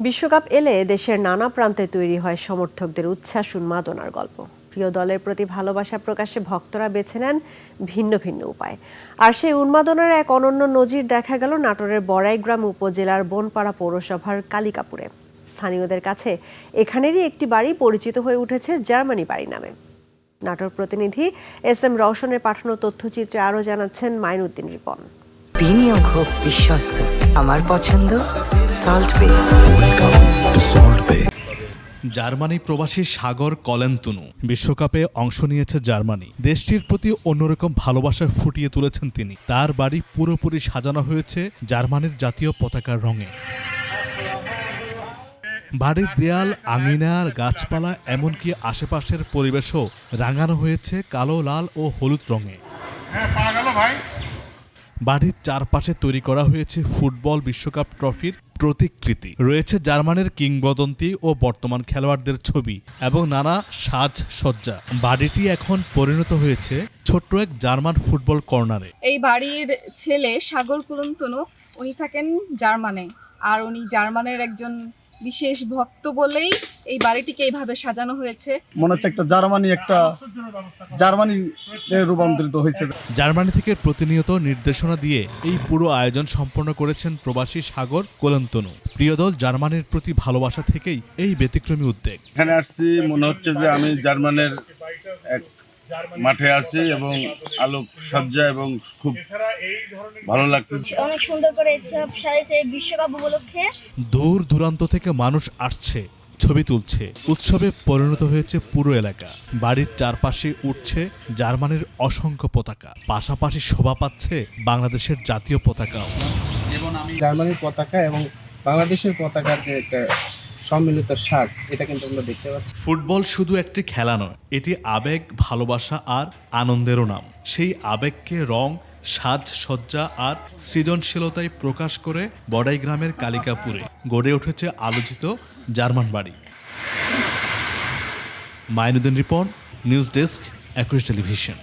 বিশ্বকাপ এলে দেশের নানা প্রান্তে তৈরি হয় সমর্থকদের উচ্ছ্বাস উন্মাদনার গল্প। প্রিয় দলের প্রতি ভালোবাসা প্রকাশে ভক্তরা বেছে নেন ভিন্ন ভিন্ন উপায়। আর সেই উন্মাদনার এক অনন্য নজির দেখা গেল নাটোরের বড়াইগ্রাম উপজেলার বনপাড়া পৌরসভার কালিকাপুরে। স্থানীয়দের কাছে এখানেরই একটি বাড়ি পরিচিত হয়ে উঠেছে জার্মানি বাড়ি নামে। নাটোর প্রতিনিধি SM রওশনের পাঠানো তথ্যচিত্রে আরও জানাচ্ছেন মাইনুদ্দিন রিপন। বিনিয়োগ হোক বিশ্বস্ত, আমার পছন্দ সল্ট বে। ওয়েলকাম টু সল্ট বে। জার্মানি প্রবাসী সাগর কলেন্তুনু বিশ্বকাপে অংশ নিয়েছে জার্মানি। দেশটির প্রতি অন্যরকম ভালোবাসা ফুটিয়ে তুলেছেন তিনি। তার বাড়ি পুরোপুরি সাজানো হয়েছে জার্মানির জাতীয় পতাকার রঙে। বাড়ির দেয়াল, আঙিনা, গাছপালা, এমনকি আশেপাশের পরিবেশও রাঙানো হয়েছে কালো, লাল ও হলুদ রঙে। বাড়ির চারপাশে তৈরি করা হয়েছে ফুটবল বিশ্বকাপ ট্রফির প্রতিকৃতি। রয়েছে জার্মানির কিংবদন্তি ও বর্তমান খেলোয়াড়দের ছবি এবং নানা সাজসজ্জা। বাড়িটি এখন পরিণত হয়েছে ছোট্ট এক জার্মান ফুটবল কর্নারে। এই বাড়ির ছেলে সাগর কুলন্তনু, উনি থাকেন জার্মানে, আর উনি জার্মানের একজন বিশেষ ভক্ত বলেই এই বাড়িটিকে এইভাবে সাজানো হয়েছে। মনে হচ্ছে জার্মানি রূপান্তরিত হয়েছে। জার্মানি থেকে প্রতিনিয়ত নির্দেশনা দিয়ে এই পুরো আয়োজন সম্পন্ন করেছেন প্রবাসী সাগর কোলন্তনু। প্রিয় দল জার্মানির প্রতি ভালোবাসা থেকেই এই ব্যতিক্রমী উদ্যোগ। এখানে আসছি মনে হচ্ছে যে আমি জার্মানের এক মাঠে আছি এবং আলোক সজ্জা এবং খুব ভালো লাগতেছে। অনেক সুন্দর করে সব সাজিয়েছে বিশ্বকাপ উপলক্ষে। দূর দূরান্ত থেকে মানুষ আসছে, ছবি তুলছে। উৎসবে পরিণত হয়েছে পুরো এলাকা। বাড়ির চারপাশে উঠছে জার্মানির অসংখ্য পতাকা, পাশাপাশি শোভা পাচ্ছে বাংলাদেশের জাতীয় পতাকাও। জার্মানির পতাকা এবং বাংলাদেশের পতাকার যে একটা সম্মিলিত সাজ, এটা কিন্তু আমরা দেখতে পাচ্ছি। ফুটবল শুধু একটি খেলা নয়, এটি আবেগ, ভালোবাসা আর আনন্দেরও নাম। সেই আবেগকে রং, সাজসজ্জা আর সৃজনশীলতায় প্রকাশ করে বড়াইগ্রামের কালিকাপুরে গড়ে উঠেছে আলোচিত জার্মান বাড়ি। Mainuddin Ripon, news desk, 21 television.